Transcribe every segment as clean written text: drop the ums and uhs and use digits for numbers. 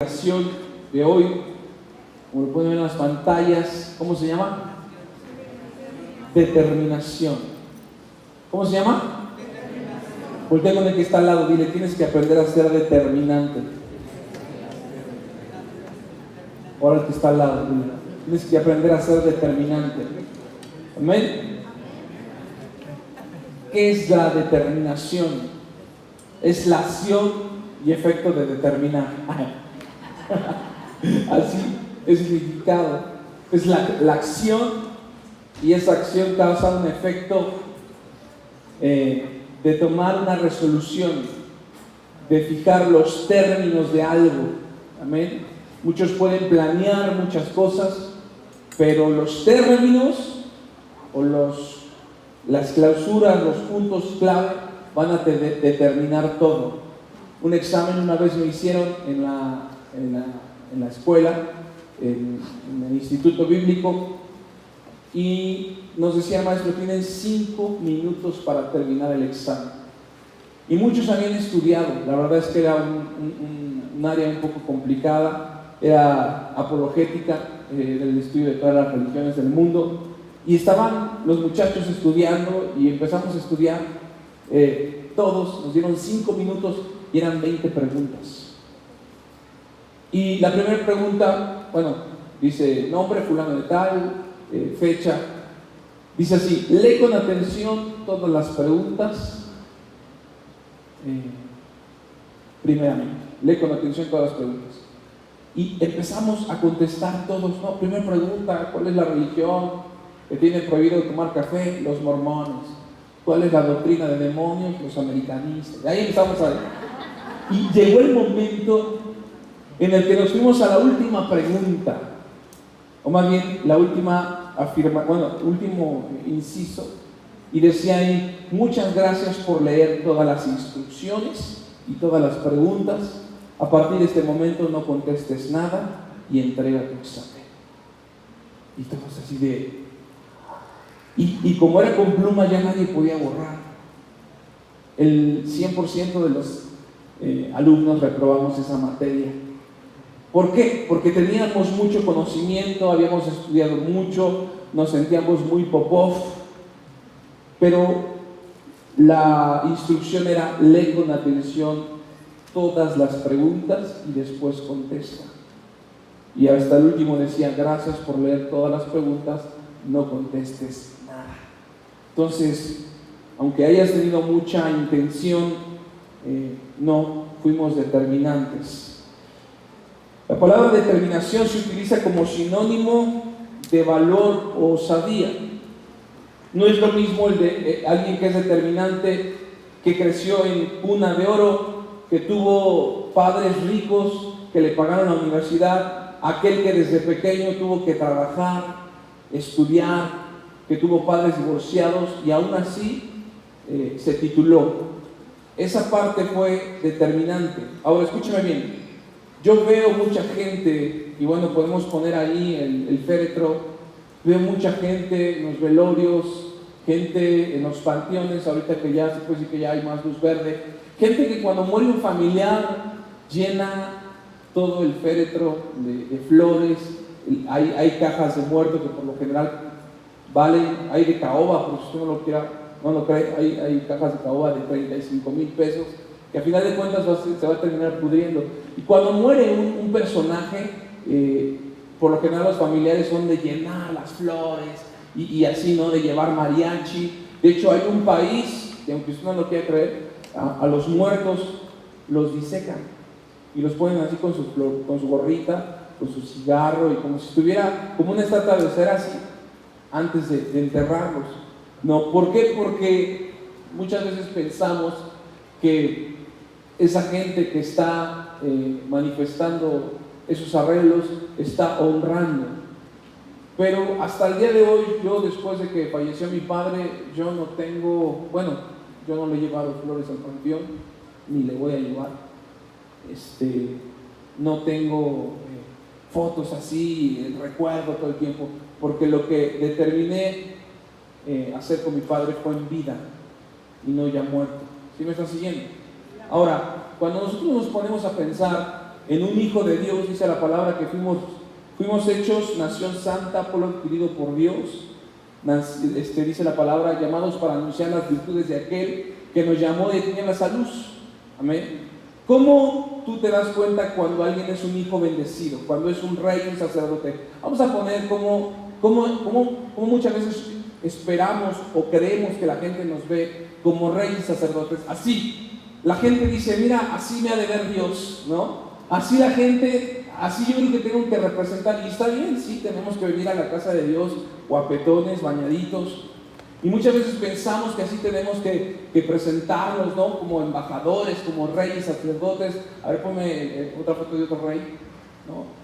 predicación de hoy, como lo pueden ver en las pantallas, ¿cómo se llama? Determinación. ¿Cómo se llama? Voltea con el que está al lado, dile, tienes que aprender a ser determinante. Ahora el que está al lado, dile, tienes que aprender a ser determinante. Amén. ¿Qué es la determinación? Es la acción y efecto de determinar. Así es el significado. Es la acción, y esa acción causa un efecto de tomar una resolución, de fijar los términos de algo. Amén. Muchos pueden planear muchas cosas, pero los términos o las clausuras, los puntos clave van a determinar todo. Un examen una vez me hicieron en la escuela, en el instituto bíblico, y nos decía el maestro, tienen 5 minutos para terminar el examen. Y muchos habían estudiado, la verdad es que era un área un poco complicada, era apologética, del estudio de todas las religiones del mundo, y estaban los muchachos estudiando y empezamos a estudiar, todos nos dieron 5 minutos y eran 20 preguntas. Y la primera pregunta, bueno, dice nombre fulano de tal, fecha, dice así, lee con atención todas las preguntas. Primeramente, lee con atención todas las preguntas. Y empezamos a contestar todos, ¿no? Primera pregunta, ¿cuál es la religión que tiene prohibido tomar café? Los mormones. ¿Cuál es la doctrina de demonios? Los americanistas. Ahí empezamos a ver. Y llegó el momento en el que nos fuimos a la última pregunta, o más bien la última último inciso, y decía ahí, muchas gracias por leer todas las instrucciones y todas las preguntas. A partir de este momento no contestes nada y entrega tu examen. Y todos así de... Y como era con pluma, ya nadie podía borrar. El 100% de los alumnos reprobamos esa materia. ¿Por qué? Porque teníamos mucho conocimiento, habíamos estudiado mucho, nos sentíamos muy popov, pero la instrucción era lee con atención todas las preguntas y después contesta. Y hasta el último decía, gracias por leer todas las preguntas, no contestes nada. Entonces, aunque hayas tenido mucha intención, no fuimos determinantes. La palabra determinación se utiliza como sinónimo de valor o osadía. No es lo mismo el de alguien que es determinante, que creció en cuna de oro, que tuvo padres ricos que le pagaron la universidad, aquel que desde pequeño tuvo que trabajar, estudiar, que tuvo padres divorciados y aún así se tituló. Esa parte fue determinante. Ahora escúchame bien, yo veo mucha gente, y bueno, podemos poner ahí el féretro, veo mucha gente en los velorios, gente en los panteones, ahorita que ya se puede decir que ya hay más luz verde, gente que cuando muere un familiar llena todo el féretro de flores, hay cajas de muertos que por lo general valen, hay de caoba, por si usted no lo cree, hay cajas de caoba de 35,000 pesos, que a final de cuentas se va a terminar pudriendo. Y cuando muere un personaje, por lo general los familiares son de llenar las flores y así, ¿no? De llevar mariachi. De hecho, hay un país que, aunque usted no lo quiera creer, a los muertos los disecan y los ponen así con su gorrita, con su cigarro, y como si estuviera como una estatua de cera así antes de enterrarlos. No, ¿por qué? Porque muchas veces pensamos que esa gente que está manifestando esos arreglos está honrando. Pero hasta el día de hoy, yo después de que falleció mi padre, yo no le he llevado flores al panteón, ni le voy a llevar. No tengo fotos así, recuerdo todo el tiempo, porque lo que determiné hacer con mi padre fue en vida y no ya muerto. ¿Sí me están siguiendo? Ahora, cuando nosotros nos ponemos a pensar en un hijo de Dios. Dice la palabra que fuimos hechos nación santa, pueblo adquirido por Dios. Dice la palabra, llamados para anunciar las virtudes de aquel que nos llamó de tinieblas a luz. Amén. ¿Cómo tú te das cuenta cuando alguien es un hijo bendecido? Cuando es un rey, un sacerdote. Vamos a poner como muchas veces esperamos o creemos que la gente nos ve como reyes y sacerdotes. Así, la gente dice, mira, así me ha de ver Dios, ¿no? Así la gente, así yo creo que tengo que representar. Y está bien, sí, tenemos que venir a la casa de Dios guapetones, bañaditos. Y muchas veces pensamos que así tenemos que presentarnos, ¿no? Como embajadores, como reyes, sacerdotes. A ver, ponme otra foto de otro rey, ¿no?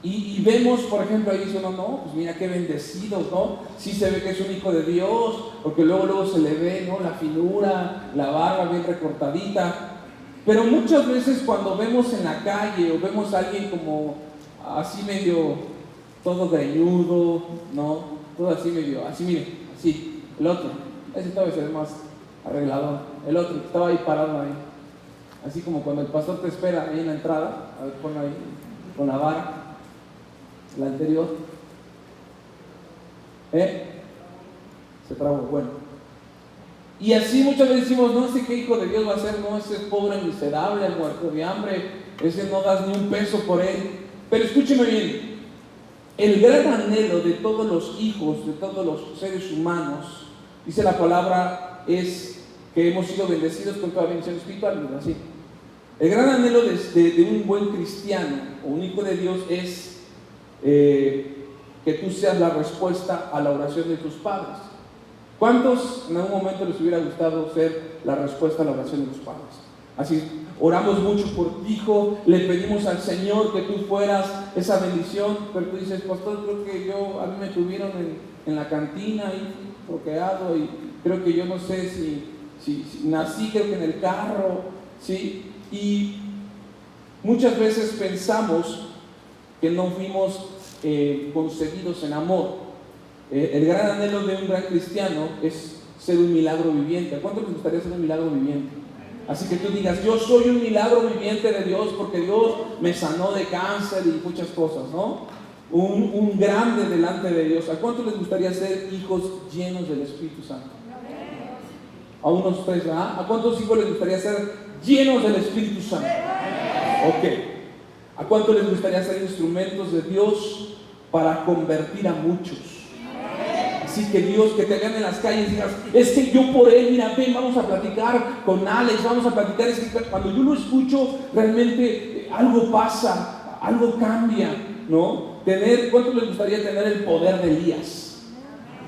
Y vemos, por ejemplo, ahí dice uno, no, pues mira qué bendecidos, ¿no? Sí se ve que es un hijo de Dios, porque luego se le ve, ¿no? La finura, la barba bien recortadita. Pero muchas veces cuando vemos en la calle o vemos a alguien como así medio todo greñudo, ¿no? Todo así medio, así mire, así. El otro, ese todavía se ve más arreglado. El otro que estaba ahí parado ahí. Así como cuando el pastor te espera ahí en la entrada, a ver, ponlo ahí, con la vara. La anterior, se trabó, bueno. Y así muchas veces decimos, no sé qué hijo de Dios va a ser, no, ese es pobre, miserable, muerto de hambre, ese no das ni un peso por él. Pero escúcheme bien, el gran anhelo de todos los hijos, de todos los seres humanos, dice la palabra, es que hemos sido bendecidos con toda bendición espiritual, ¿verdad? Así. El gran anhelo de un buen cristiano o un hijo de Dios es que tú seas la respuesta a la oración de tus padres. ¿Cuántos en algún momento les hubiera gustado ser la respuesta a la oración de los padres? Así, oramos mucho por ti, hijo, le pedimos al Señor que tú fueras esa bendición, pero tú dices, pastor, creo que a mí me tuvieron en la cantina ahí bloqueado y creo que yo no sé si nací, creo que en el carro, ¿sí? Y muchas veces pensamos que no fuimos concebidos en amor. El gran anhelo de un gran cristiano es ser un milagro viviente. ¿A cuánto les gustaría ser un milagro viviente? Así que tú digas, yo soy un milagro viviente de Dios porque Dios me sanó de cáncer y muchas cosas, ¿no? Un grande delante de Dios. ¿A cuánto les gustaría ser hijos llenos del Espíritu Santo? A unos tres, ¿verdad? ¿A cuántos hijos les gustaría ser llenos del Espíritu Santo? Ok. ¿A cuánto les gustaría ser instrumentos de Dios para convertir a muchos? Así que Dios, que te vean en las calles y digas, es que yo por él, mira, ven, vamos a platicar con Alex, vamos a platicar. Es que cuando yo lo escucho, realmente algo pasa, algo cambia, ¿no? ¿Cuánto les gustaría tener el poder de Elías?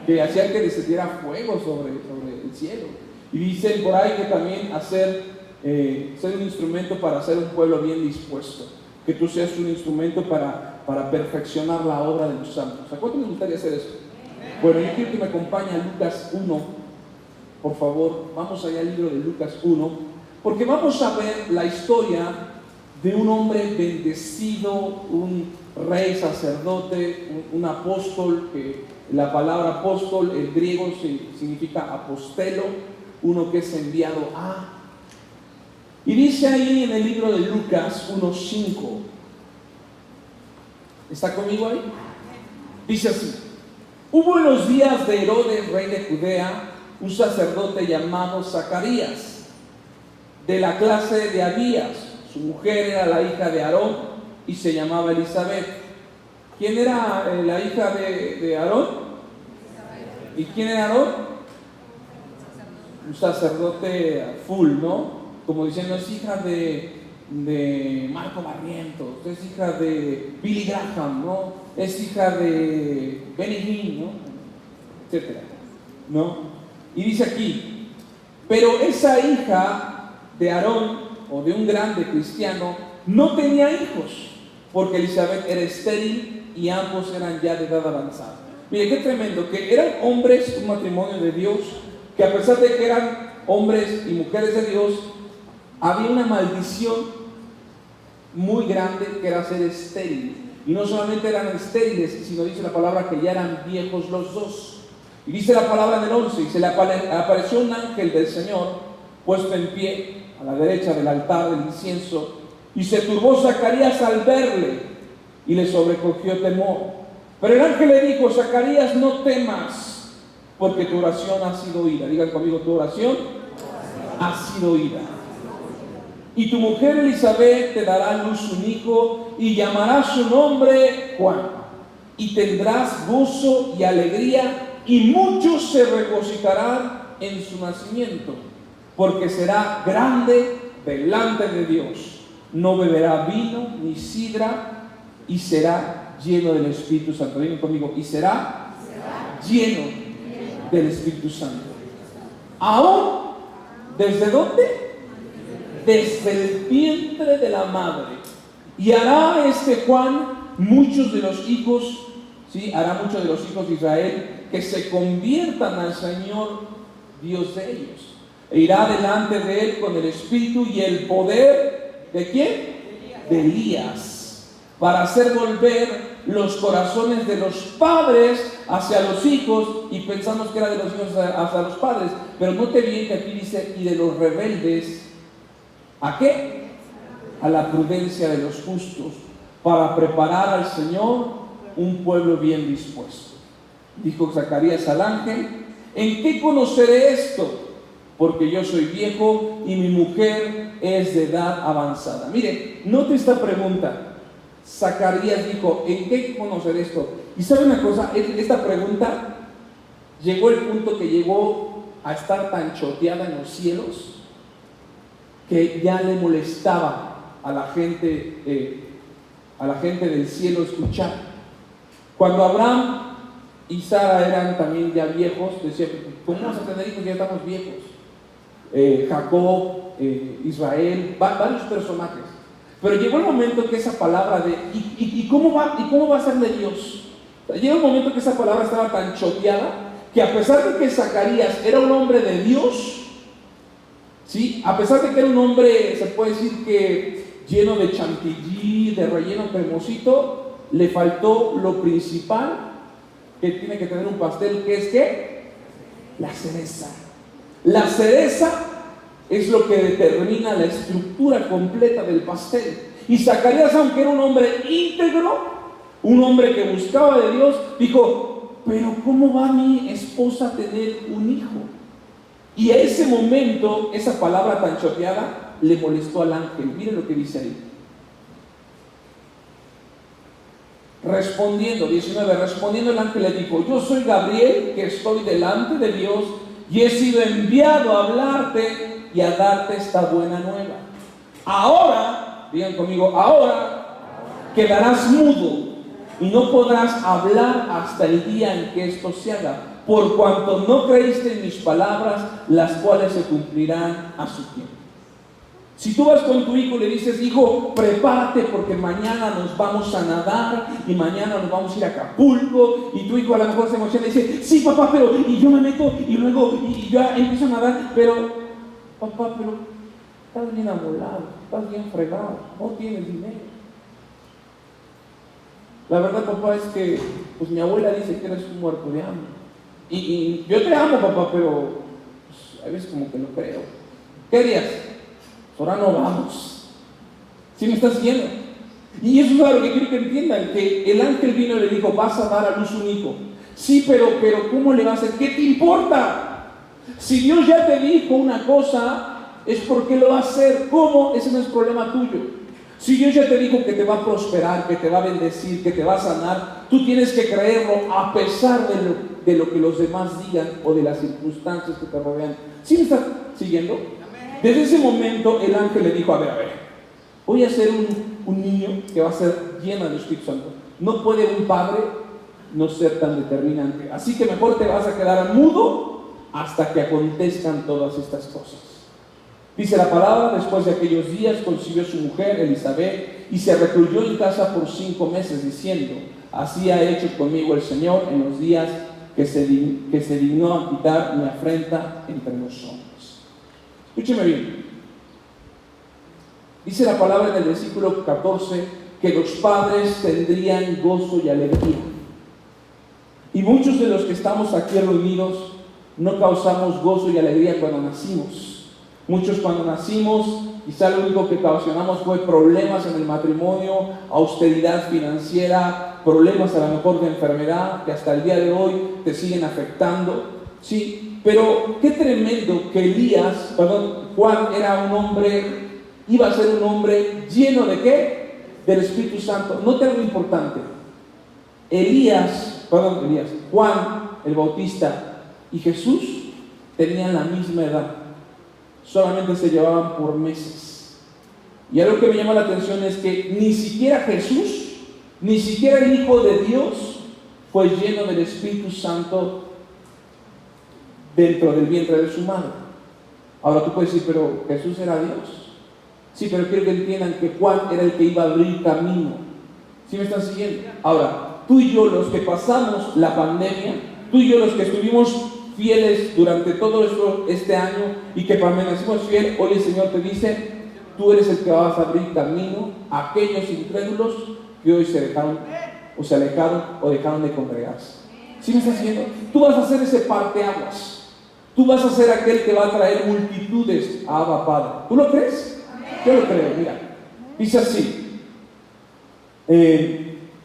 Que hacía que descendiera fuego sobre el cielo. Y dicen por ahí que también ser un instrumento para hacer un pueblo bien dispuesto. Que tú seas un instrumento para perfeccionar la obra de los santos. ¿A cuánto les gustaría hacer eso? Bueno, yo quiero que me acompañe a Lucas 1, por favor. Vamos allá al libro de Lucas 1, porque vamos a ver la historia de un hombre bendecido, un rey sacerdote, un apóstol, que la palabra apóstol en griego significa apostelo, uno que es enviado a. Y dice ahí en el libro de Lucas 1:5, ¿está conmigo ahí? Dice así: hubo en los días de Herodes, rey de Judea, un sacerdote llamado Zacarías, de la clase de Abías. Su mujer era la hija de Aarón y se llamaba Elizabeth. ¿Quién era la hija de Aarón? ¿Y quién era Aarón? Un sacerdote full, ¿no? Como diciendo, es hija de Marco Barrientos, es hija de Billy Graham, ¿no? Es hija de Benny Hinn, ¿no? Etcétera, ¿no? Y dice aquí, pero esa hija de Aarón, o de un grande cristiano, no tenía hijos, porque Elizabeth era estéril y ambos eran ya de edad avanzada. Mire, qué tremendo, que eran hombres, un matrimonio de Dios, que a pesar de que eran hombres y mujeres de Dios, había una maldición muy grande que era ser estéril. Y no solamente eran estériles, sino dice la palabra que ya eran viejos los dos. Y dice la palabra del 11, y se le apareció un ángel del Señor puesto en pie a la derecha del altar del incienso, y se turbó Zacarías al verle, y le sobrecogió temor. Pero el ángel le dijo: Zacarías, no temas, porque tu oración ha sido oída. Digan conmigo: tu oración ha sido oída. Y tu mujer Elizabeth te dará a luz un hijo, y llamará su nombre Juan. Y tendrás gozo y alegría, y muchos se regocijarán en su nacimiento, porque será grande delante de Dios. No beberá vino ni sidra, y será lleno del Espíritu Santo. Digan conmigo: y será lleno del Espíritu Santo. Aún, ¿desde dónde? Desde el vientre de la madre. Y hará Juan muchos de los hijos, ¿sí? Hará muchos de los hijos de Israel que se conviertan al Señor Dios de ellos. E irá delante de él con el espíritu y el poder, ¿de quién? De Elías, para hacer volver los corazones de los padres hacia los hijos, y pensamos que era de los hijos hacia los padres, pero note bien que aquí dice: y de los rebeldes, ¿a qué? A la prudencia de los justos, para preparar al Señor un pueblo bien dispuesto. Dijo Zacarías al ángel: ¿en qué conoceré esto? Porque yo soy viejo y mi mujer es de edad avanzada. Mire, note esta pregunta. Zacarías dijo: ¿en qué conoceré esto? Y sabe una cosa, esta pregunta llegó al punto que llegó a estar tan choteada en los cielos que ya le molestaba a la gente del cielo escuchar. Cuando Abraham y Sara eran también ya viejos, decía: ¿cómo vamos a tener hijos? Ya estamos viejos. Jacob, Israel, varios personajes. Pero llegó el momento que esa palabra de ¿y cómo va a ser de Dios? Llegó el momento que esa palabra estaba tan choteada que, a pesar de que Zacarías era un hombre de Dios, ¿sí? A pesar de que era un hombre, se puede decir que lleno de chantilly, de relleno cremosito, le faltó lo principal que tiene que tener un pastel, que es ¿qué? La cereza. La cereza es lo que determina la estructura completa del pastel. Y Zacarías, aunque era un hombre íntegro, un hombre que buscaba de Dios, dijo: pero ¿cómo va mi esposa a tener un hijo? Y a ese momento, esa palabra tan choteada le molestó al ángel. Miren lo que dice ahí. Respondiendo, 19, respondiendo el ángel le dijo: yo soy Gabriel, que estoy delante de Dios, y he sido enviado a hablarte y a darte esta buena nueva. Ahora, digan conmigo, ahora quedarás mudo y no podrás hablar hasta el día en que esto se haga, por cuanto no creíste en mis palabras, las cuales se cumplirán a su tiempo. Si tú vas con tu hijo y le dices: hijo, prepárate porque mañana nos vamos a nadar y mañana nos vamos a ir a Acapulco, y tu hijo a lo mejor se emociona y dice: sí, papá, pero y yo me meto y luego y yo empiezo a nadar, pero papá, pero estás bien amolado, estás bien fregado, no tienes dinero. La verdad, papá, es que pues mi abuela dice que eres un muerto de hambre, y yo te amo, papá, pero pues, a veces como que no creo. ¿Qué harías? Ahora no vamos. ¿Sí me estás siguiendo? Y eso es algo que quiero que entiendan, que el ángel vino y le dijo: vas a dar a luz un hijo. Sí, pero ¿cómo le va a hacer? ¿Qué te importa? Si Dios ya te dijo una cosa, es porque lo va a hacer. ¿Cómo? Ese no es problema tuyo. Si Dios ya te dijo que te va a prosperar, que te va a bendecir, que te va a sanar, tú tienes que creerlo a pesar de lo que los demás digan o de las circunstancias que te rodean. ¿Sí me estás siguiendo? Desde ese momento el ángel le dijo: a ver, voy a ser un niño que va a ser lleno del Espíritu Santo. No puede un padre no ser tan determinante, así que mejor te vas a quedar mudo hasta que acontezcan todas estas cosas. Dice la palabra: después de aquellos días concibió su mujer Elizabeth y se recluyó en casa por 5 meses, diciendo: así ha hecho conmigo el Señor en los días que se dignó a quitar mi afrenta entre los hombres. Escúcheme bien. Dice la palabra en el versículo 14 que los padres tendrían gozo y alegría. Y muchos de los que estamos aquí reunidos no causamos gozo y alegría cuando nacimos. Muchos cuando nacimos, quizá lo único que ocasionamos fue problemas en el matrimonio, austeridad financiera, problemas a lo mejor de enfermedad que hasta el día de hoy te siguen afectando. Sí, pero qué tremendo que Juan era un hombre, iba a ser un hombre lleno de ¿qué? Del Espíritu Santo. Note algo importante. Juan el Bautista y Jesús tenían la misma edad, solamente se llevaban por meses. Y algo que me llama la atención es que ni siquiera Jesús, ni siquiera el Hijo de Dios fue lleno del Espíritu Santo dentro del vientre de su madre. Ahora tú puedes decir, pero Jesús era Dios. Sí, pero quiero que entiendan que Juan era el que iba a abrir camino. ¿Sí me están siguiendo? Ahora, tú y yo, los que pasamos la pandemia, tú y yo, los que estuvimos fieles durante todo este año y que permanecimos fieles, hoy el Señor te dice, tú eres el que vas a abrir camino a aquellos incrédulos que hoy se dejaron o se alejaron o dejaron de congregarse. ¿Sí me estás siguiendo? Tú vas a ser ese parteaguas. Tú vas a ser aquel que va a traer multitudes a Abba Padre. ¿Tú lo crees? Yo lo creo, mira. Dice así.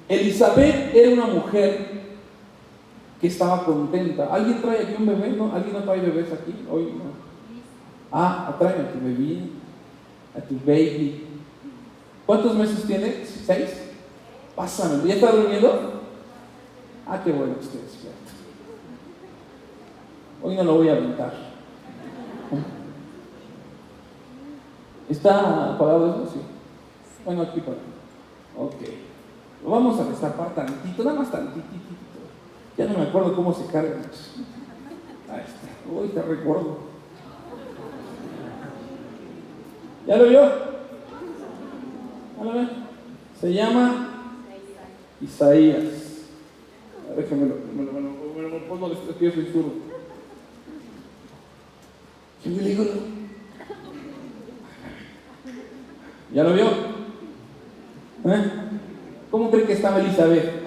Elizabeth era una mujer que estaba contenta. ¿Alguien trae aquí un bebé? ¿No? ¿Alguien no trae bebés aquí? Hoy no. Trae a tu bebé, a tu baby. ¿Cuántos meses tiene? 6. Pásame. ¿Ya está durmiendo? Qué bueno que esté despierto. Hoy no lo voy a aventar. ¿Está apagado eso? Sí. Bueno, aquí para. Ok. Lo vamos a destapar tantito, nada más tantito. Ya no me acuerdo cómo se carga. Ahí está. Hoy te recuerdo. ¿Ya lo vio? ¿Ya lo ve? Se llama Isaías. Déjame me lo pongo de este soy zurdo. ¿Qué me digo? ¿Ya lo vio? ¿Cómo cree que estaba Elizabeth?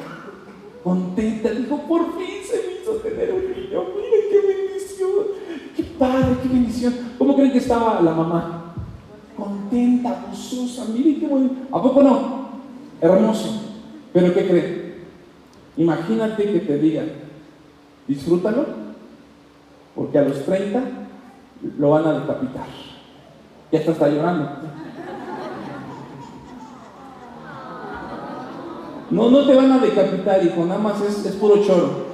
Contenta, dijo, por fin se me hizo tener un niño. Mire qué bendición, qué padre, qué bendición. ¿Cómo creen que estaba la mamá? Contenta, gozosa, mire qué bonito. ¿A poco no? Hermoso. ¿Pero qué creen? Imagínate que te digan, disfrútalo, porque a los 30 lo van a decapitar. Ya está llorando. No te van a decapitar, hijo, nada más es puro choro.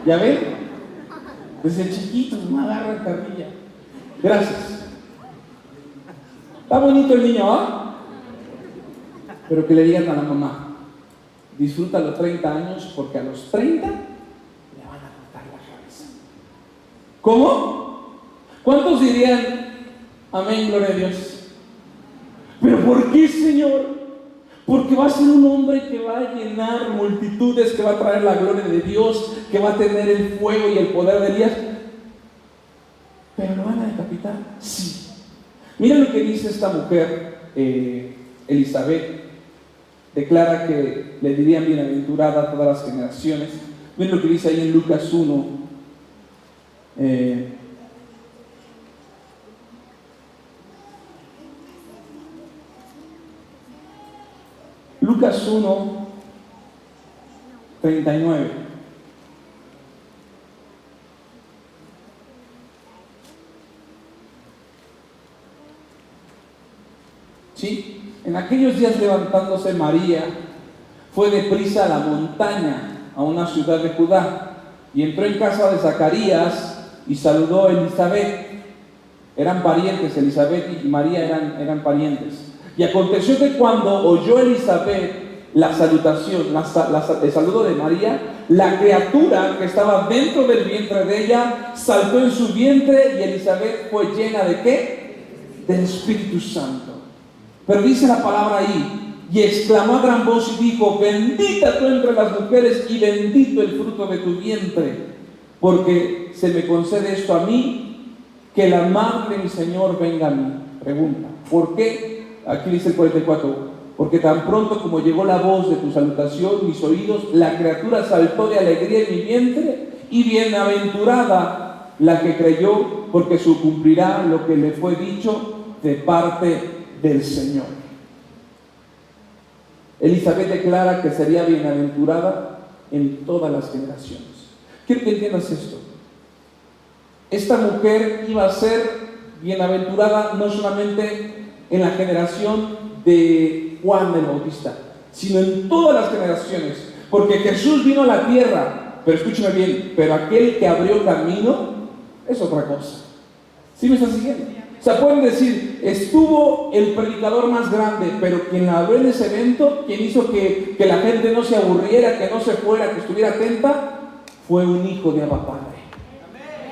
¿Ya ven? Desde chiquito no agarra carrilla. Gracias. Está bonito el niño, Pero que le digan a la mamá, disfruta los 30 años porque a los 30 le van a cortar la cabeza. ¿Cómo? ¿Cuántos dirían amén, gloria a Dios? ¿Pero por qué, Señor? Porque va a ser un hombre que va a llenar multitudes, que va a traer la gloria de Dios, que va a tener el fuego y el poder de Elías. ¿Pero lo van a decapitar? Sí. Mira lo que dice esta mujer, Elizabeth. Declara que le dirían bienaventurada a todas las generaciones. Miren lo que dice ahí en Lucas 1. Lucas 1, 39. ¿Sí? En aquellos días, levantándose María, fue deprisa a la montaña, a una ciudad de Judá, y entró en casa de Zacarías y saludó a Elizabeth. Eran parientes, Elizabeth y María eran parientes. Y aconteció que cuando oyó Elizabeth la salutación, el saludo de María, la criatura que estaba dentro del vientre de ella saltó en su vientre, y Elizabeth fue llena ¿de qué? Del Espíritu Santo. Pero dice la palabra ahí, y exclamó a gran voz y dijo, bendita tú entre las mujeres y bendito el fruto de tu vientre, porque se me concede esto a mí, que la madre de mi Señor venga a mí. Pregunta, ¿por qué? Aquí dice el 44, porque tan pronto como llegó la voz de tu salutación, mis oídos, la criatura saltó de alegría en mi vientre, y bienaventurada la que creyó, porque se cumplirá lo que le fue dicho de parte del Señor. Elizabeth declara que sería bienaventurada en todas las generaciones. Quiero que entiendas esto. Esta mujer iba a ser bienaventurada no solamente en la generación de Juan el Bautista, sino en todas las generaciones, porque Jesús vino a la tierra, pero escúchame bien, pero aquel que abrió camino es otra cosa. ¿Sí me estás siguiendo? O sea, pueden decir, estuvo el predicador más grande, pero quien la abrió en ese evento, quien hizo que la gente no se aburriera, que no se fuera, que estuviera atenta, fue un hijo de Abba Padre.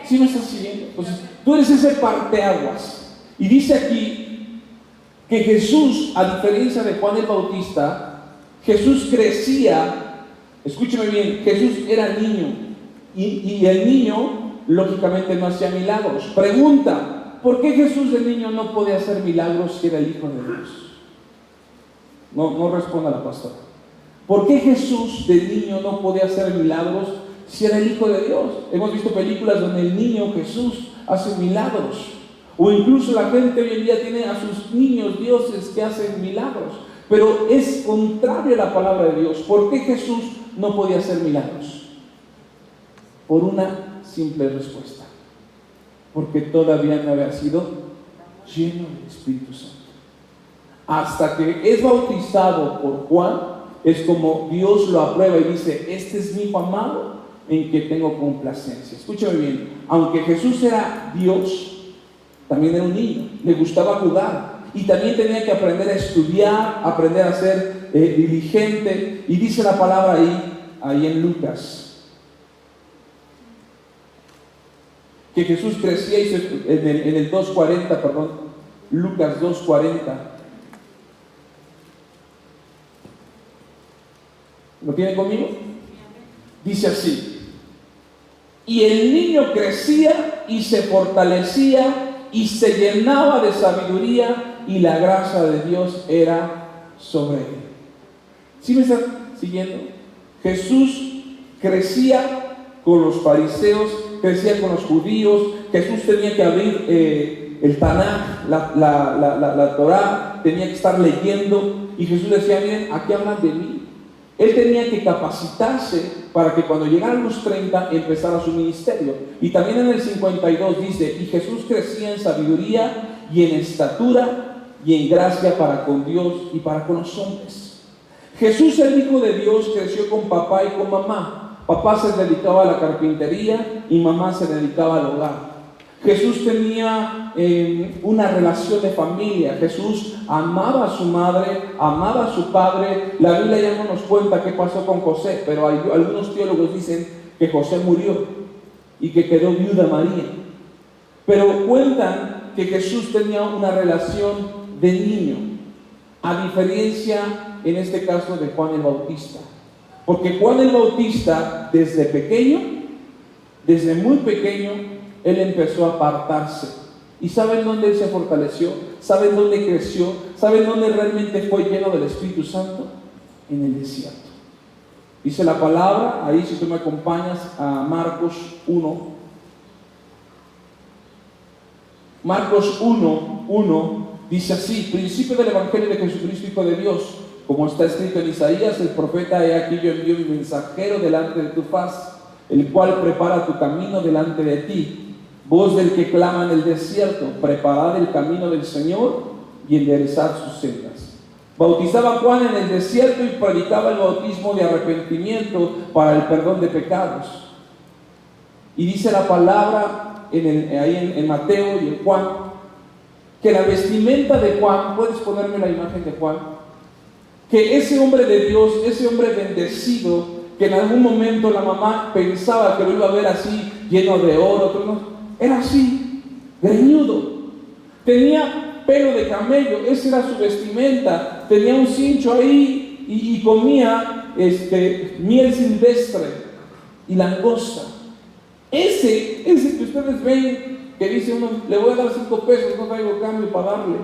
¿Sí me estás siguiendo? Entonces, tú eres ese parteaguas. Y dice aquí que Jesús, a diferencia de Juan el Bautista, Jesús crecía, escúcheme bien, Jesús era niño. Y el niño, lógicamente, no hacía milagros. Pregunta, ¿por qué Jesús de niño no podía hacer milagros si era el Hijo de Dios? No responda la pastora. ¿Por qué Jesús de niño no podía hacer milagros si era el Hijo de Dios? Hemos visto películas donde el niño Jesús hace milagros. O incluso la gente hoy en día tiene a sus niños dioses que hacen milagros. Pero es contrario a la palabra de Dios. ¿Por qué Jesús no podía hacer milagros? Por una simple respuesta. Porque todavía no había sido lleno del Espíritu Santo. Hasta que es bautizado por Juan, es como Dios lo aprueba y dice, este es mi Hijo amado en que tengo complacencia. Escúchame bien, aunque Jesús era Dios, también era un niño, le gustaba jugar y también tenía que aprender a estudiar, aprender a ser diligente. Y dice la palabra ahí en Lucas, que Jesús crecía y en el 2:40, perdón, Lucas 2:40. ¿Lo tienen conmigo? Dice así: y el niño crecía y se fortalecía y se llenaba de sabiduría y la gracia de Dios era sobre él. ¿Sí me están siguiendo? Jesús crecía con los fariseos, crecía con los judíos. Jesús tenía que abrir el Tanaj, la Torah, tenía que estar leyendo. Y Jesús decía, miren, aquí hablan de mí. Él tenía que capacitarse para que cuando llegaran los 30 empezara su ministerio. Y también en el 52 dice, y Jesús crecía en sabiduría y en estatura y en gracia para con Dios y para con los hombres. Jesús, el Hijo de Dios, creció con papá y con mamá. Papá se dedicaba a la carpintería y mamá se dedicaba al hogar. Jesús tenía una relación de familia. Jesús amaba a su madre, amaba a su padre. La Biblia ya no nos cuenta qué pasó con José, pero algunos teólogos dicen que José murió y que quedó viuda María. Pero cuentan que Jesús tenía una relación de niño, a diferencia en este caso de Juan el Bautista. Porque Juan el Bautista, desde pequeño, desde muy pequeño, él empezó a apartarse. ¿Y saben dónde él se fortaleció? ¿Saben dónde creció? ¿Saben dónde realmente fue lleno del Espíritu Santo? En el desierto. Dice la palabra, ahí si tú me acompañas a Marcos 1. Marcos 1 dice así: principio del Evangelio de Jesucristo, Hijo de Dios. Como está escrito en Isaías, el profeta: he aquí yo envío mi mensajero delante de tu faz, el cual prepara tu camino delante de ti. Voz del que clama en el desierto: preparad el camino del Señor y enderezad sus sendas. Bautizaba Juan en el desierto y predicaba el bautismo de arrepentimiento para el perdón de pecados. Y dice la palabra ahí en Mateo y en Juan, que la vestimenta de Juan, ¿puedes ponerme la imagen de Juan? Que ese hombre de Dios, ese hombre bendecido, que en algún momento la mamá pensaba que lo iba a ver así, lleno de oro, otro no, era así, greñudo, tenía pelo de camello, esa era su vestimenta, tenía un cincho ahí y comía miel silvestre y langosta. Ese que ustedes ven, que dice uno, le voy a dar 5 pesos, no traigo cambio para darle.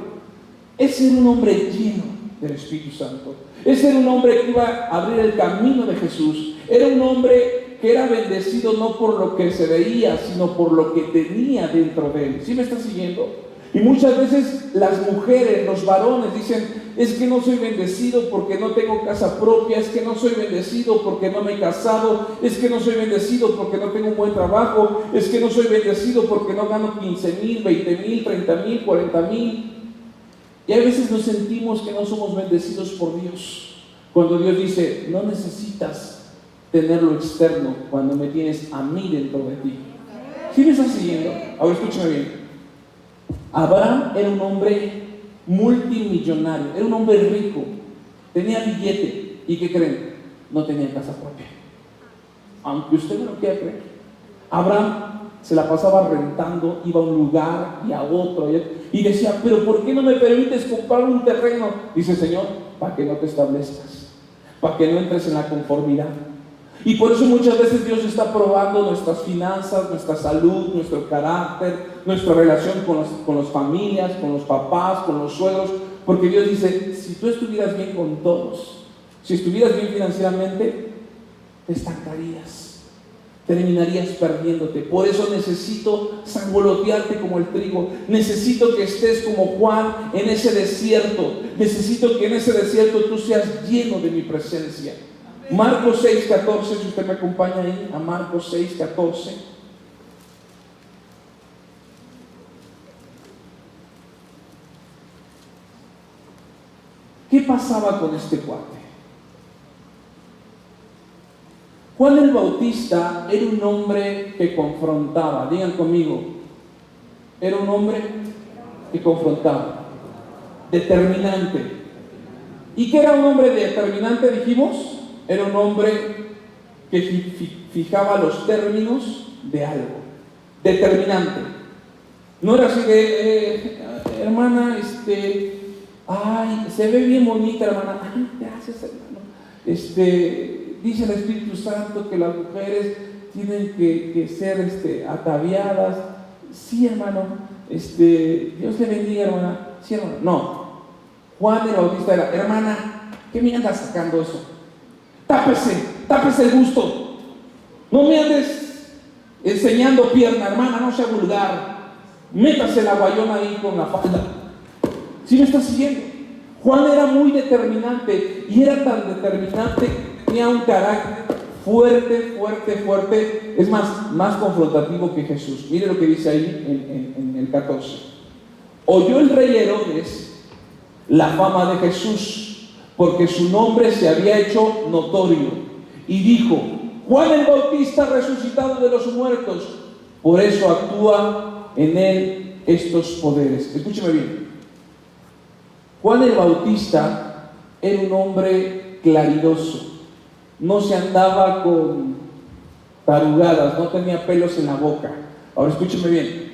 Ese era un hombre lleno del Espíritu Santo. Ese era un hombre que iba a abrir el camino de Jesús. Era un hombre que era bendecido no por lo que se veía, sino por lo que tenía dentro de él. ¿Sí me está siguiendo? Y muchas veces las mujeres, los varones dicen, es que no soy bendecido porque no tengo casa propia, es que no soy bendecido porque no me he casado, es que no soy bendecido porque no tengo un buen trabajo, es que no soy bendecido porque no gano 15,000, 20,000, 30,000, 40,000. Y a veces nos sentimos que no somos bendecidos por Dios, cuando Dios dice, no necesitas tener lo externo cuando me tienes a mí dentro de ti. ¿Sí me estás siguiendo? Ahora escúchame bien. Abraham era un hombre multimillonario, era un hombre rico, tenía billete. ¿Y qué creen? No tenía casa propia. Aunque usted no lo quiera creer. Abraham se la pasaba rentando, iba a un lugar y a otro y decía, pero ¿por qué no me permites comprar un terreno? Dice, Señor, para que no te establezcas, para que no entres en la conformidad. Y por eso muchas veces Dios está probando nuestras finanzas, nuestra salud, nuestro carácter, nuestra relación con las familias, con los papás, con los suegros, porque Dios dice, si tú estuvieras bien con todos, si estuvieras bien financieramente, te estancarías, terminarías perdiéndote. Por eso necesito sangolotearte como el trigo, necesito que estés como Juan en ese desierto, necesito que en ese desierto tú seas lleno de mi presencia. Marcos 6:14, si usted me acompaña ahí, a Marcos 6:14. ¿Qué pasaba con este cuate? Juan el Bautista era un hombre que confrontaba, digan conmigo, era un hombre que confrontaba, determinante. ¿Y qué era un hombre determinante, dijimos? Era un hombre que fijaba los términos de algo, determinante. No era así de, hermana, ay, se ve bien bonita, hermana, ay, gracias, hermano. Dice el Espíritu Santo que las mujeres tienen que ser ataviadas. Sí, hermano, Dios le bendiga, hermana. Sí, hermano. No, Juan el Bautista era, hermana, ¿qué me andas sacando eso? Tápese el busto. No me andes enseñando pierna, hermana, no sea vulgar. Métase la guayona ahí con la falda. ¿Sí me está siguiendo? Juan era muy determinante y era tan determinante que tenía un carácter fuerte. Es más confrontativo que Jesús. Mire lo que dice ahí en el 14. Oyó el rey Herodes la fama de Jesús, porque su nombre se había hecho notorio, y dijo, Juan el Bautista resucitado de los muertos, por eso actúa en él estos poderes. Escúcheme bien. Juan el Bautista era un hombre claridoso, no se andaba con tarugadas, no tenía pelos en la boca. Ahora escúcheme bien,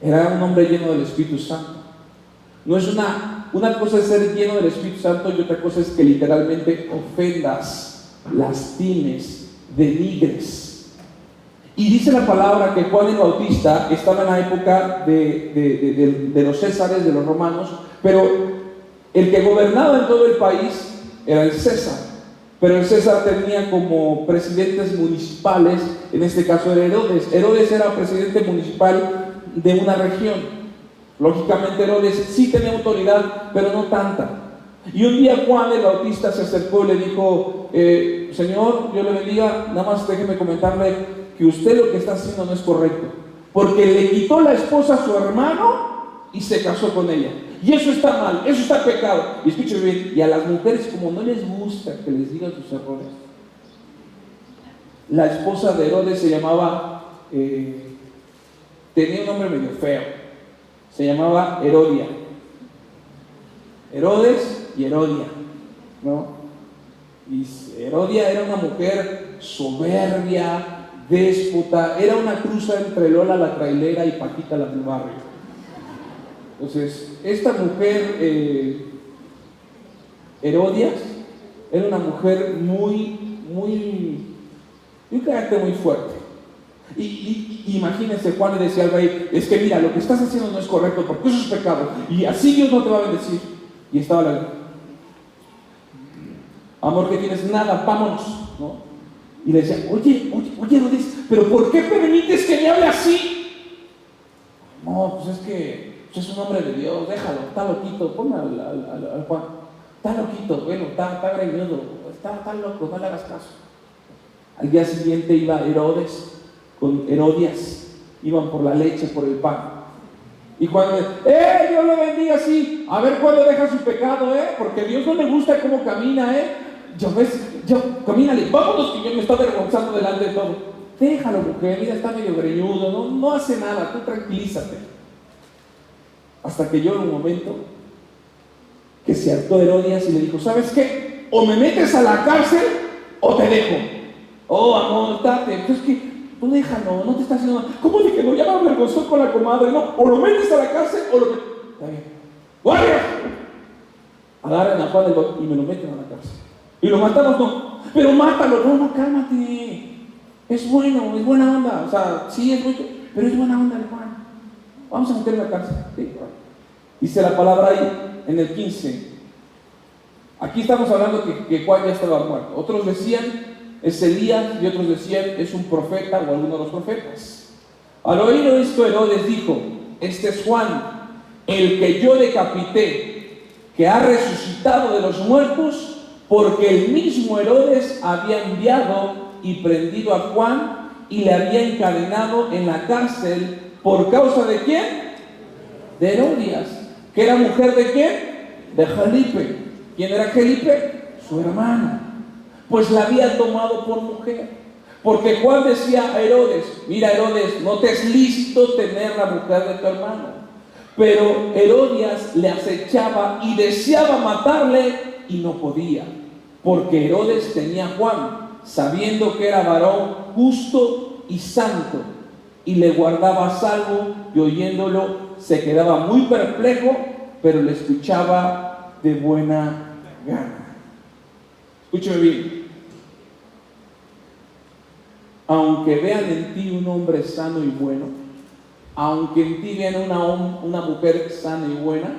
era un hombre lleno del Espíritu Santo. No es una cosa es ser lleno del Espíritu Santo y otra cosa es que literalmente ofendas, lastimes, denigres. Y dice la palabra que Juan el Bautista estaba en la época de los Césares, de los romanos, pero el que gobernaba en todo el país era el César. Pero el César tenía como presidentes municipales, en este caso era Herodes. Herodes era presidente municipal de una región. Lógicamente Herodes sí tenía autoridad, pero no tanta. Y un día Juan el Bautista se acercó y le dijo, Señor, Dios le bendiga, nada más déjeme comentarle que usted lo que está haciendo no es correcto, porque le quitó la esposa a su hermano y se casó con ella. Y eso está mal, eso está pecado. Y escúcheme bien, y a las mujeres como no les gusta que les digan sus errores, la esposa de Herodes se llamaba, tenía un nombre medio feo, se llamaba Herodia. Herodes y Herodia, ¿no? Y Herodia era una mujer soberbia, déspota, era una cruza entre Lola la trailera y Paquita la del barrio. Entonces, esta mujer, Herodias, era una mujer de un carácter muy fuerte. Y imagínense, Juan le decía al rey, es que mira, lo que estás haciendo no es correcto porque eso es pecado y así Dios no te va a bendecir. Y estaba la amor, que tienes nada, vámonos, ¿no? Y le decía, oye, oye Herodes, ¿pero por qué permites que me hable así? No, pues es que es un hombre de Dios, déjalo, está loquito, ponme al Juan, está loquito, bueno, está greñudo, está loco, no le hagas caso. Al día siguiente iba Herodes con Herodias, iban por la leche, por el pan. Y cuando Dios lo bendiga, sí, a ver cuándo deja su pecado, porque Dios no le gusta cómo camina, camínale, vámonos, que yo me está avergonzando delante de todo. Déjalo, mujer, mira, está medio greñudo, no hace nada, tú tranquilízate. Hasta que llegó un momento que se hartó Herodias y le dijo, ¿sabes qué? O me metes a la cárcel o te dejo. Oh, amor, date, pues es que tú déjalo, no te está haciendo nada. ¿Cómo de que no? Ya me avergonzó con la comadre, ¿no? O lo metes a la cárcel o lo metes. Está bien. ¡Guardia! Agarran a Juan del Bautista y me lo meten a la cárcel. Y lo matamos, no. Pero mátalo, no, cálmate. Es bueno, es buena onda. O sea, sí es bueno, pero es buena onda el Juan. Vamos a meterlo en la cárcel. Sí, dice la palabra ahí en el 15. Aquí estamos hablando que Juan ya estaba muerto. Otros decían es Elías y otros decían es un profeta o alguno de los profetas. Al oír esto, Herodes dijo, este es Juan, el que yo decapité, que ha resucitado de los muertos, porque el mismo Herodes había enviado y prendido a Juan y le había encadenado en la cárcel. ¿Por causa de quién? De Herodias, que era mujer de quién? De Felipe. ¿Quién era Felipe? Su hermana. Pues la había tomado por mujer. Porque Juan decía a Herodes, mira Herodes, no te es lícito tener la mujer de tu hermano. Pero Herodias le acechaba y deseaba matarle y no podía. Porque Herodes tenía a Juan, sabiendo que era varón justo y santo, y le guardaba a salvo, y oyéndolo se quedaba muy perplejo, pero le escuchaba de buena gana. Escúcheme bien. Aunque vean en ti un hombre sano y bueno, aunque en ti vean una mujer sana y buena,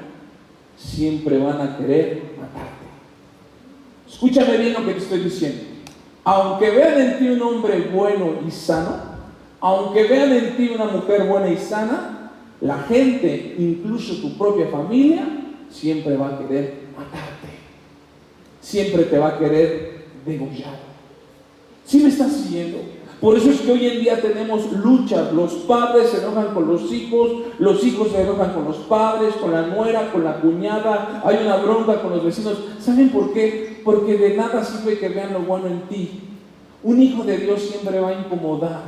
siempre van a querer matarte. Escúchame bien lo que te estoy diciendo. Aunque vean en ti un hombre bueno y sano, aunque vean en ti una mujer buena y sana, la gente, incluso tu propia familia, siempre va a querer matarte. Siempre te va a querer degollar. ¿Sí me estás siguiendo? Por eso es que hoy en día tenemos luchas. Los padres se enojan con los hijos se enojan con los padres, con la nuera, con la cuñada. Hay una bronca con los vecinos. ¿Saben por qué? Porque de nada sirve que vean lo bueno en ti. Un hijo de Dios siempre va a incomodar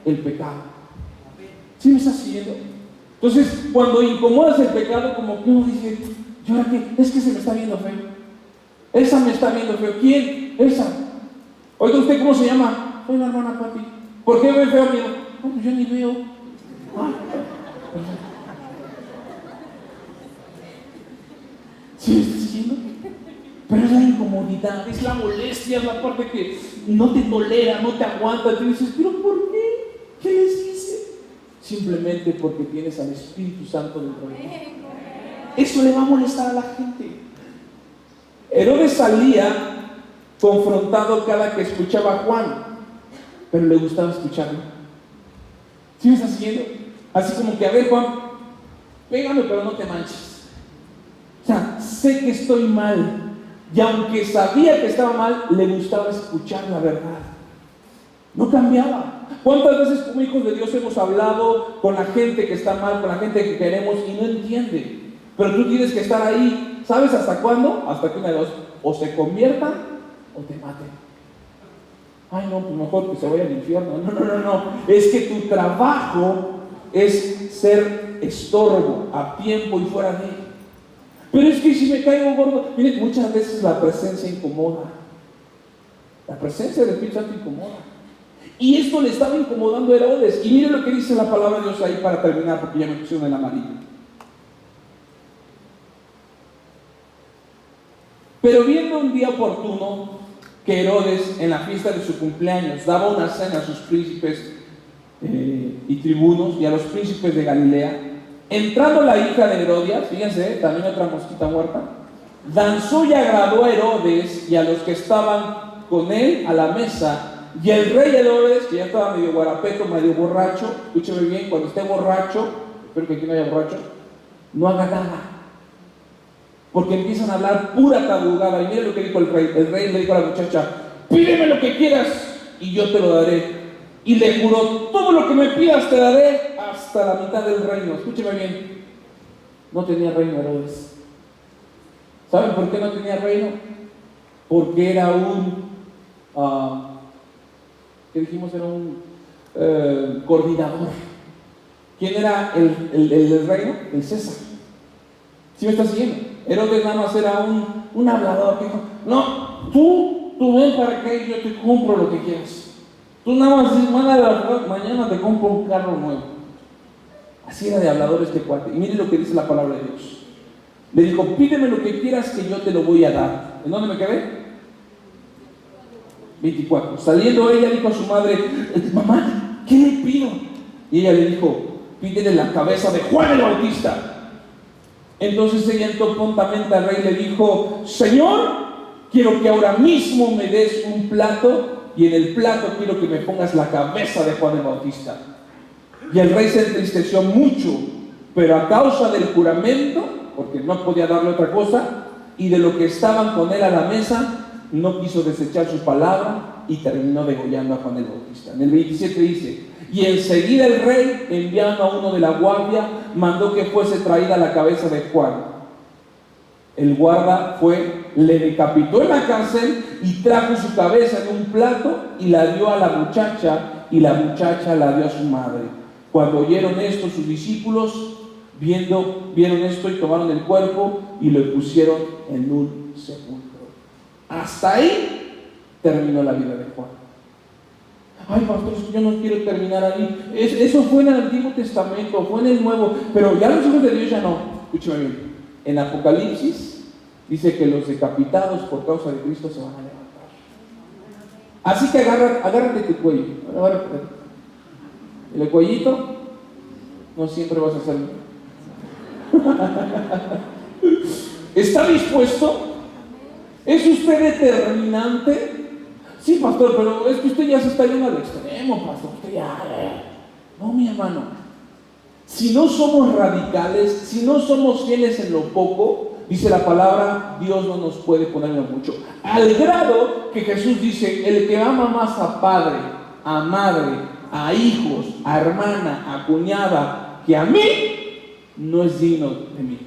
el pecado. ¿Sí me estás siguiendo? Entonces, cuando incomodas el pecado, como que uno dice, ¿y ahora qué? Es que se me está viendo feo. Esa me está viendo feo. ¿Quién? Esa. Oiga, ¿usted cómo se llama? Soy la hermana Pati. ¿Por qué ve feo, amigo? No, pues yo ni veo. ¿Sí me estás diciendo? Pero es la incomodidad, es la molestia, es la parte que no te tolera, no te aguanta. Te dices, ¿pero por qué? ¿Qué les hice? Simplemente porque tienes al Espíritu Santo dentro de ti. Eso le va a molestar a la gente. Herodes salía confrontado cada que escuchaba a Juan, pero le gustaba escucharlo. ¿Sí me estás siguiendo? Así como que, a ver, Juan, pégame, pero no te manches. O sea, sé que estoy mal. Y aunque sabía que estaba mal, le gustaba escuchar la verdad. No cambiaba. ¿Cuántas veces como hijos de Dios hemos hablado con la gente que está mal, con la gente que queremos y no entiende? Pero tú tienes que estar ahí. ¿Sabes hasta cuándo? Hasta que una de dos, o se conviertan o te maten. Ay, no, pues mejor que se vaya al infierno. No. Es que tu trabajo es ser estorbo a tiempo y fuera de él. Pero es que si me caigo gordo, miren, muchas veces la presencia incomoda. La presencia del Espíritu Santo incomoda. Y esto le estaba incomodando a Herodes. Y miren lo que dice la palabra de Dios ahí para terminar, porque ya me pusieron el amarillo. Pero viendo un día oportuno que Herodes, en la fiesta de su cumpleaños, daba una cena a sus príncipes y tribunos y a los príncipes de Galilea, entrando la hija de Herodias, fíjense, también otra mosquita muerta, danzó y agradó a Herodes y a los que estaban con él a la mesa, Y el rey Herodes, que ya estaba medio guarapeto, medio borracho, escúcheme bien, cuando esté borracho, espero que aquí no haya borracho, no haga nada. Porque empiezan a hablar pura tabugada. Y mire lo que dijo el rey. El rey le dijo a la muchacha: pídeme lo que quieras y yo te lo daré. Y le juró: todo lo que me pidas te daré, hasta la mitad del reino. Escúcheme bien, no tenía reino Herodes. ¿Saben por qué no tenía reino? Porque era ¿qué dijimos? Era un coordinador. ¿Quién era el reino? El César. ¿Sí me estás siguiendo? Herodes nada más era un hablador que dijo: no, tú ven para que yo te compro lo que quieras. Tú nada más dices: mañana te compro un carro nuevo. Así era de hablador este cuate. Y mire lo que dice la palabra de Dios. Le dijo: pídeme lo que quieras que yo te lo voy a dar. ¿En dónde me quedé? 24. Saliendo ella dijo a su madre: mamá, ¿qué le pido? Y ella le dijo: pídele la cabeza de Juan el Bautista. Entonces ella entró prontamente al rey y le dijo: Señor, quiero que ahora mismo me des un plato, y en el plato quiero que me pongas la cabeza de Juan el Bautista. Y el rey se entristeció mucho, pero a causa del juramento, porque no podía darle otra cosa, y de lo que estaban con él a la mesa, no quiso desechar su palabra y terminó degollando a Juan el Bautista. En el 27 dice: y enseguida el rey, enviando a uno de la guardia, mandó que fuese traída la cabeza de Juan. El guarda fue, le decapitó en la cárcel y trajo su cabeza en un plato y la dio a la muchacha, y la muchacha la dio a su madre. Cuando oyeron esto, sus discípulos, vieron esto y tomaron el cuerpo y lo pusieron en un sepulcro. Hasta ahí terminó la vida de Juan. Ay, pastor, yo no quiero terminar ahí. Eso fue en el Antiguo Testamento, fue en el Nuevo, pero ya los hijos de Dios ya no. Escúchame bien. En Apocalipsis dice que los decapitados por causa de Cristo se van a levantar. Así que agárrate tu cuello. El cuellito no siempre vas a salir. ¿Está dispuesto? ¿Es usted determinante? Sí, pastor, pero es que usted ya se está yendo al extremo, pastor. Usted ya. No, mi hermano. Si no somos radicales, si no somos fieles en lo poco, dice la palabra, Dios no nos puede poner en lo mucho. Al grado que Jesús dice: el que ama más a padre, a madre, a hijos, a hermana, a cuñada, que a mí, no es digno de mí.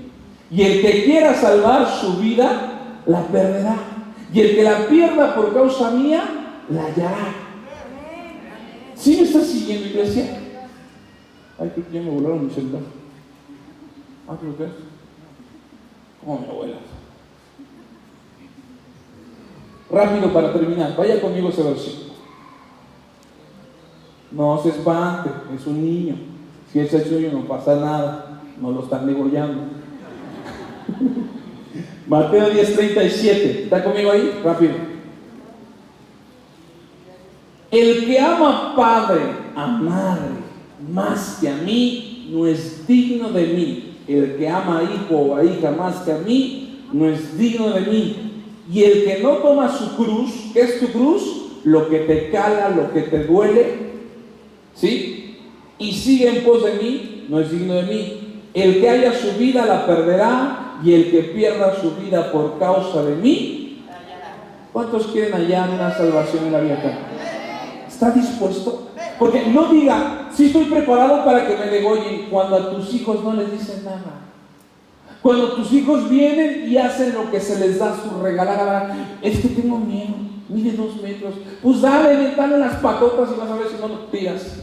Y el que quiera salvar su vida, la perderá. Y el que la pierda por causa mía, la hallará. ¿Sí me estás siguiendo, iglesia? Ay, creo que ya me volaron mi celular. Creo que es como mi abuela. Rápido para terminar, vaya conmigo ese versículo. No se espante, es un niño. Si es el suyo, no pasa nada, no lo están degollando. Mateo 10:37, ¿está conmigo ahí? Rápido. El que ama a padre, a madre, más que a mí, no es digno de mí. El que ama a hijo o a hija más que a mí, no es digno de mí. Y el que no toma su cruz, ¿qué es tu cruz? Lo que te cala, lo que te duele, ¿sí? Y sigue en pos de mí, no es digno de mí. El que haya su vida la perderá, y el que pierda su vida por causa de mí. ¿Cuántos quieren hallar una salvación en la vida eterna? ¿Está dispuesto? Porque no diga: si estoy preparado para que me degollen, cuando a tus hijos no les dicen nada. Cuando tus hijos vienen y hacen lo que se les da su regalada. Es que tengo miedo, mide 2 metros. Pues dale las patotas y vas a ver si no lo tiras.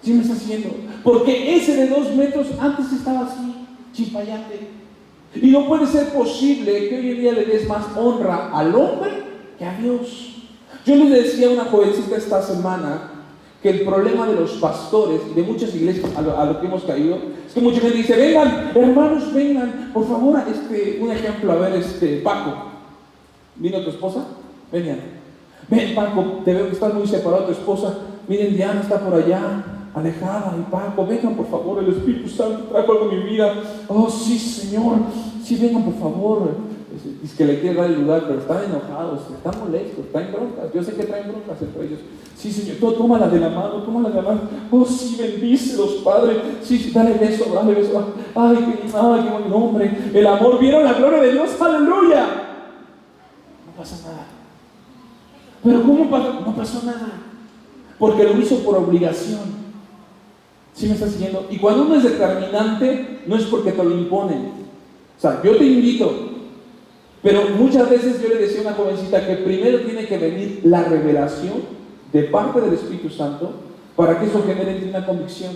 ¿Sí me está haciendo? Porque ese de 2 metros antes estaba así, chipayate. Y no puede ser posible que hoy en día le des más honra al hombre que a Dios. Yo le decía a una jovencita esta semana que el problema de los pastores y de muchas iglesias a lo que hemos caído es que mucha gente dice: vengan, hermanos, vengan, por favor, un ejemplo, a ver, Paco, ¿vino tu esposa? Vengan. Ven, Paco, te veo que estás muy separado de tu esposa. Miren, Diana está por allá, alejada. Y Paco, vengan por favor, el Espíritu Santo trajo algo en mi vida. Oh sí, Señor, sí, vengan por favor. Es que le quiere dar el lugar, pero están enojados, están molestos, traen broncas. Yo sé que traen broncas entre ellos. Sí, Señor, tú tómala de la mano, tómala de la mano. Oh, sí, bendícelos, Padre. Sí, dale beso, dale beso. Ay, qué buen nombre. El amor, ¿vieron la gloria de Dios? ¡Aleluya! No pasa nada. ¿Pero cómo pasó? No pasó nada. Porque lo hizo por obligación. ¿Sí me estás siguiendo? Y cuando uno es determinante, no es porque te lo imponen. O sea, yo te invito. Pero muchas veces yo le decía a una jovencita que primero tiene que venir la revelación de parte del Espíritu Santo para que eso genere en ti una convicción.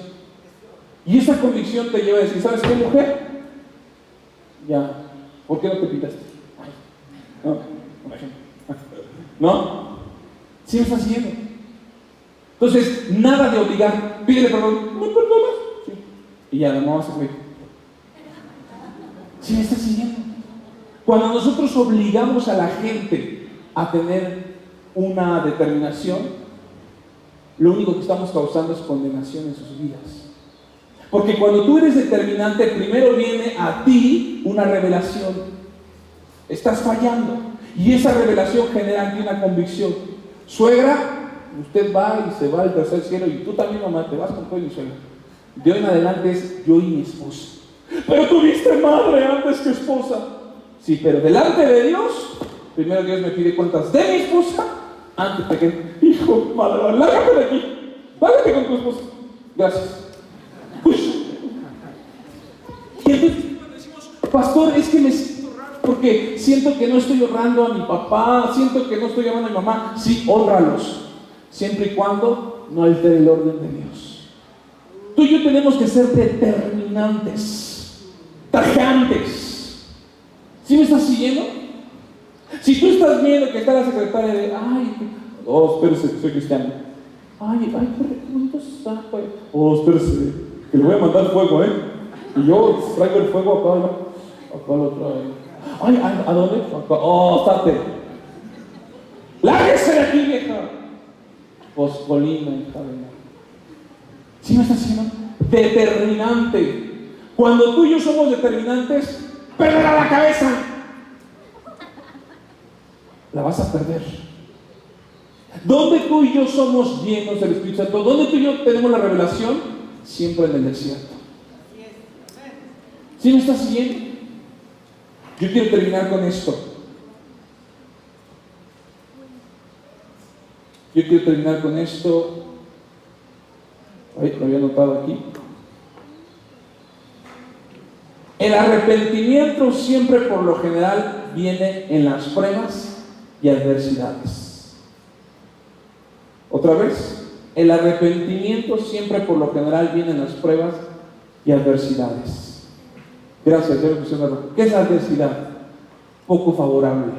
Y esa convicción te lleva a decir, ¿sabes qué, mujer? Ya, ¿por qué no te pintaste? No, ¿no? ¿Sí me estás siguiendo? Entonces, nada de obligar. Pídele perdón. ¿Me perdonas? Sí. Y ya, no vas a creer. ¿Sí me estás siguiendo? Cuando nosotros obligamos a la gente a tener una determinación, lo único que estamos causando es condenación en sus vidas. Porque cuando tú eres determinante, primero viene a ti una revelación. Estás fallando. Y esa revelación genera en ti una convicción. Suegra, usted va y se va al tercer cielo, y tú también, mamá, te vas con todo y mi suegra. De hoy en adelante es yo y mi esposa. Pero tuviste madre antes que esposa. Sí, pero delante de Dios, primero Dios me pide cuentas de mi esposa, antes de que, hijo, madre, lárgate de aquí, lárgate con tu esposa. Gracias. Y entonces decimos, pastor, es que me siento raro porque siento que no estoy honrando a mi papá, siento que no estoy honrando a mi mamá. Sí, honralos, siempre y cuando no altere el orden de Dios. Tú y yo tenemos que ser determinantes, tajantes. ¿Sí me estás siguiendo? Si tú estás viendo que está la secretaria de, espérese, que soy cristiano. Qué bonito está, pues. Espérese, que le voy a mandar fuego, Y yo traigo el fuego acá lo traigo. ¿A dónde? Acá. Estate. ¡Lárguese de aquí, vieja! Colina, hija de madre. ¿Sí me estás siguiendo? Determinante. Cuando tú y yo somos determinantes, perderá la cabeza. La vas a perder. ¿Dónde tú y yo somos llenos del Espíritu Santo? ¿Dónde tú y yo tenemos la revelación? Siempre en el desierto. ¿Sí me estás siguiendo? Yo quiero terminar con esto. Lo había anotado aquí. El arrepentimiento siempre por lo general viene en las pruebas y adversidades. Otra vez, el arrepentimiento siempre por lo general viene en las pruebas y adversidades. Gracias, ya me pusieron la ropa. ¿Qué es la adversidad? Poco favorable.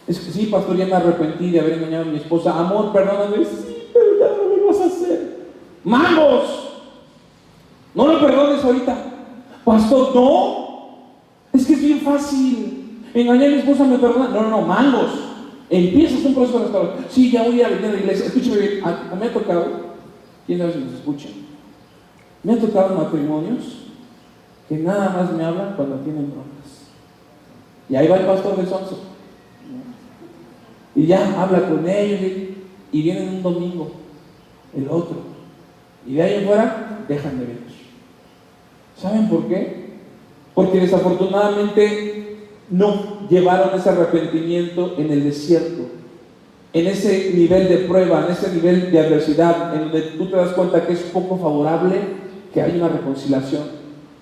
Es que sí, pastor, ya me arrepentí de haber engañado a mi esposa. Amor, perdóname. Sí, pero ya no lo vas a hacer. ¡Mangos! No lo perdones ahorita. Pastor, no. Es que es bien fácil. Engañé a mi esposa, me perdona. No, mangos. Empiezas un proceso de restauración. Sí, ya voy a venir a la iglesia. Escúchame bien. Me ha tocado, quién sabe si nos escuchan, me ha tocado matrimonios que nada más me hablan cuando tienen broncas. Y ahí va el pastor de sonso. Y ya habla con ellos y vienen un domingo, el otro. Y de ahí en fuera dejan de ver. ¿Saben por qué? Porque desafortunadamente no llevaron ese arrepentimiento en el desierto, en ese nivel de prueba, en ese nivel de adversidad, en donde tú te das cuenta que es poco favorable que haya una reconciliación.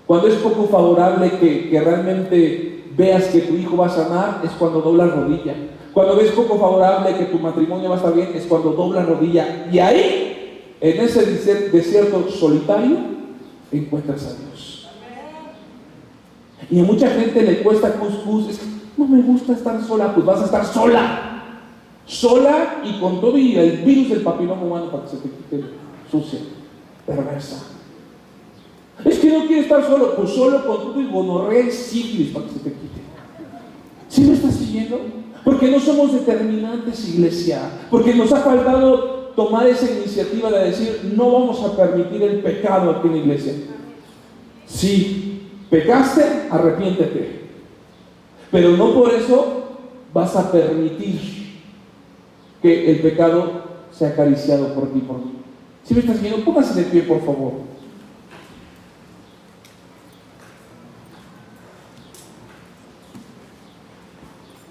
Cuando es poco favorable que realmente veas que tu hijo va a sanar, es cuando doblas rodilla. Cuando ves poco favorable que tu matrimonio va a estar bien, es cuando doblas rodilla. Y ahí, en ese desierto solitario, encuentras a Dios. Y a mucha gente le cuesta cuscús. Es que no me gusta estar sola. Pues vas a estar sola. Sola y con todo y el virus del papiloma humano para que se te quite sucia, perversa. Es que no quiere estar solo. Pues solo con todo y gonorrea y sífilis para que se te quite. ¿Sí me estás siguiendo? Porque no somos determinantes, iglesia. Porque nos ha faltado tomar esa iniciativa de decir, no vamos a permitir el pecado aquí en la iglesia. Si pecaste, arrepiéntete. Pero no por eso vas a permitir que el pecado sea acariciado por ti, por mí. Si me estás viendo, póngase de pie, por favor.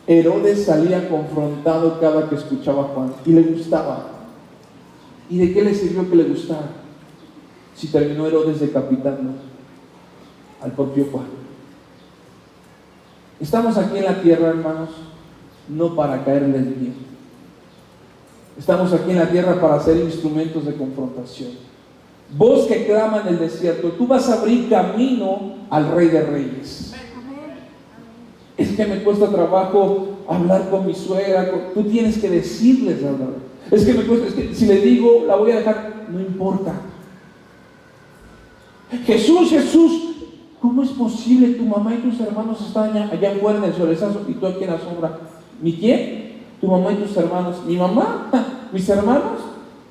Herodes salía confrontado cada que escuchaba a Juan y le gustaba. ¿Y de qué le sirvió que le gustara? Si terminó Herodes decapitando al propio Juan. Estamos aquí en la tierra, hermanos, no para caerles bien. Estamos aquí en la tierra para ser instrumentos de confrontación. Vos que clama en el desierto, tú vas a abrir camino al Rey de Reyes. Es que me cuesta trabajo hablar con mi suegra. Tú tienes que decirles la verdad. Es que me cuesta, es que si le digo, la voy a dejar. No importa. Jesús, Jesús, ¿cómo es posible? Tu mamá y tus hermanos están allá afuera en el solezazo y tú aquí en la sombra. ¿Mi quién? Tu mamá y tus hermanos. ¿Mi mamá? ¿Mis hermanos?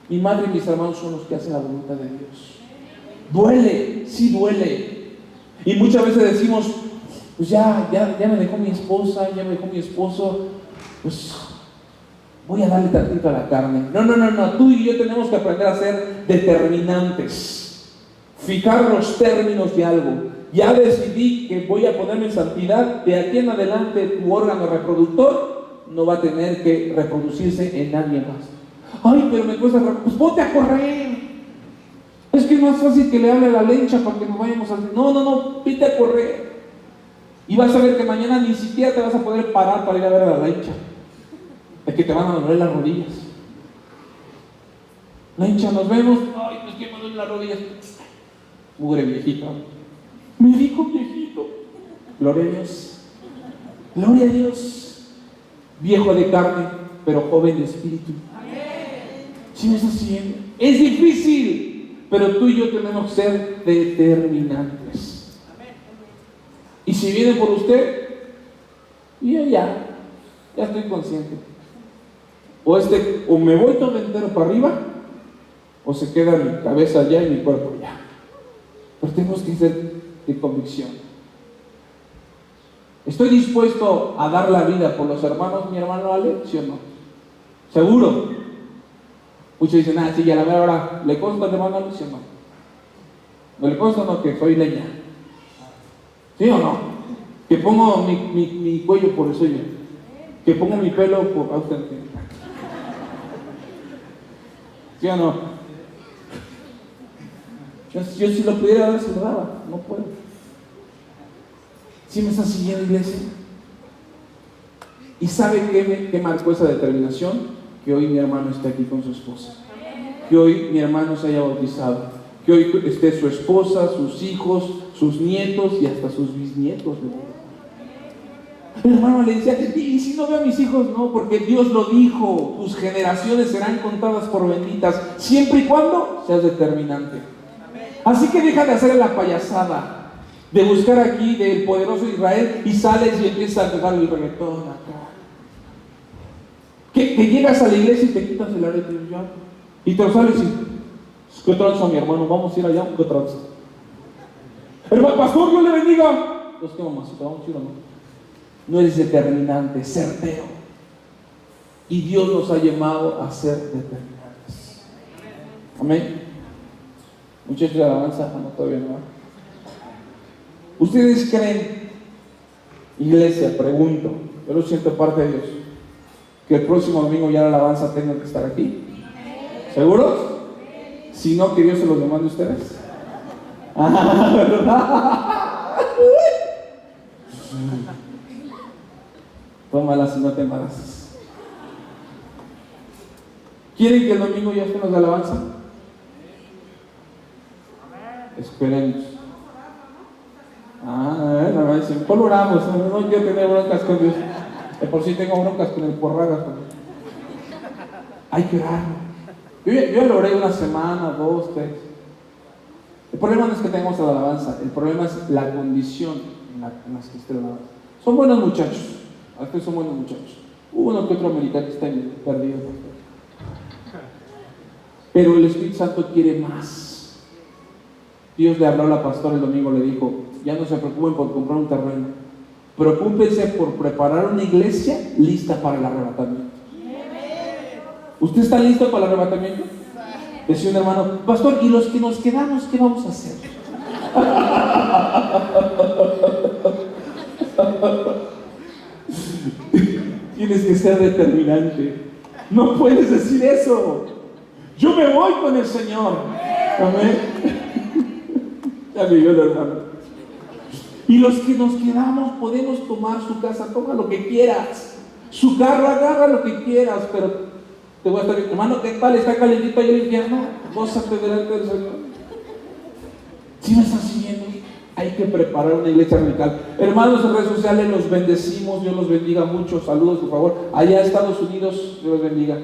Mi madre y mis hermanos son los que hacen la voluntad de Dios. Duele, sí duele. Y muchas veces decimos, pues ya me dejó mi esposa, ya me dejó mi esposo, pues voy a darle tantito a la carne. No, tú y yo tenemos que aprender a ser determinantes, fijar los términos de algo. Ya decidí que voy a ponerme en santidad, de aquí en adelante tu órgano reproductor no va a tener que reproducirse en nadie más. Ay, pero me cuesta, pues ponte a correr. Es que es más fácil que le hable a la lencha para que nos vayamos a... No, vete a correr. Y vas a ver que mañana ni siquiera te vas a poder parar para ir a ver a la lencha. Es que te van a doler las rodillas. Lencha, nos vemos. Ay, pues que me duelen las rodillas. Mugre viejito. Me dijo viejito. Gloria a Dios. Gloria a Dios. Viejo de carne, pero joven de espíritu. ¿Sí me estás siguiendo? Es difícil, pero tú y yo tenemos que ser determinantes. Y si viene por usted, yo ya estoy consciente. O me voy todo entero para arriba, o se queda mi cabeza allá y mi cuerpo allá. Pero tenemos que ser de convicción. ¿Estoy dispuesto a dar la vida por los hermanos, mi hermano Ale? ¿Sí o no? ¿Seguro? Muchos dicen, sí, ya la mera hora, ¿le consta al hermano Ale? ¿Sí o no? ¿No le consta o no que soy leña? ¿Sí o no? Que pongo mi cuello por el suyo. Que pongo mi pelo por ausente. ¿Sí o no? Yo si lo pudiera dar, se lo daba. No puedo. ¿Sí me está siguiendo, iglesia? ¿Y sabe qué marcó esa determinación? Que hoy mi hermano esté aquí con su esposa. Que hoy mi hermano se haya bautizado. Que hoy esté su esposa, sus hijos, sus nietos y hasta sus bisnietos. El hermano le decía, y si no veo a mis hijos, no, porque Dios lo dijo, tus generaciones serán contadas por benditas, siempre y cuando seas determinante. Así que deja de hacer la payasada, de buscar aquí del poderoso Israel y sales y empiezas a tocar el reggaetón acá. Que llegas a la iglesia y te quitas el arete y te lo sales y, ¿qué tranza, mi hermano? Vamos a ir allá, ¿qué tranza? Hermano pastor, Dios le bendiga. Pues qué mamacita, vamos a ir o no. No eres determinante, certero. Y Dios nos ha llamado a ser determinantes. Amén. Muchachos de alabanza, no, todavía no. ¿Ustedes creen, iglesia, pregunto, yo lo siento parte de Dios, que el próximo domingo ya la alabanza tenga que estar aquí? ¿Seguros? Si no, que Dios se los demande a ustedes. Tómala si no te embarazas. ¿Quieren que el domingo ya estemos de alabanza? Esperemos. Mejor oramos. No quiero tener broncas con Dios. De por sí tengo broncas con el porragas. Hay que orar. Yo lo oré una semana, 2, 3. El problema no es que tengamos la alabanza. El problema es la condición en la que esté la alabanza. Son buenos muchachos. Ustedes son buenos muchachos. Uno que otro americano está perdido. Pero el Espíritu Santo quiere más. Dios le habló a la pastora el domingo, le dijo, ya no se preocupen por comprar un terreno. Preocúpense por preparar una iglesia lista para el arrebatamiento. ¿Usted está listo para el arrebatamiento? Decía un hermano: pastor, ¿y los que nos quedamos, qué vamos a hacer? Tienes que ser determinante. No puedes decir eso. Yo me voy con el Señor. Amén. Ya me dio el hermano. Y los que nos quedamos podemos tomar su casa, toma lo que quieras. Su carro, agarra lo que quieras, pero te voy a estar, hermano, ¿qué tal? ¿Está calentito ahí el infierno? Gózate delante del Señor. ¿Sí me están siguiendo? Hay que preparar una iglesia radical. Hermanos en redes sociales, los bendecimos. Dios los bendiga mucho. Saludos, por favor. Allá en Estados Unidos, Dios los bendiga.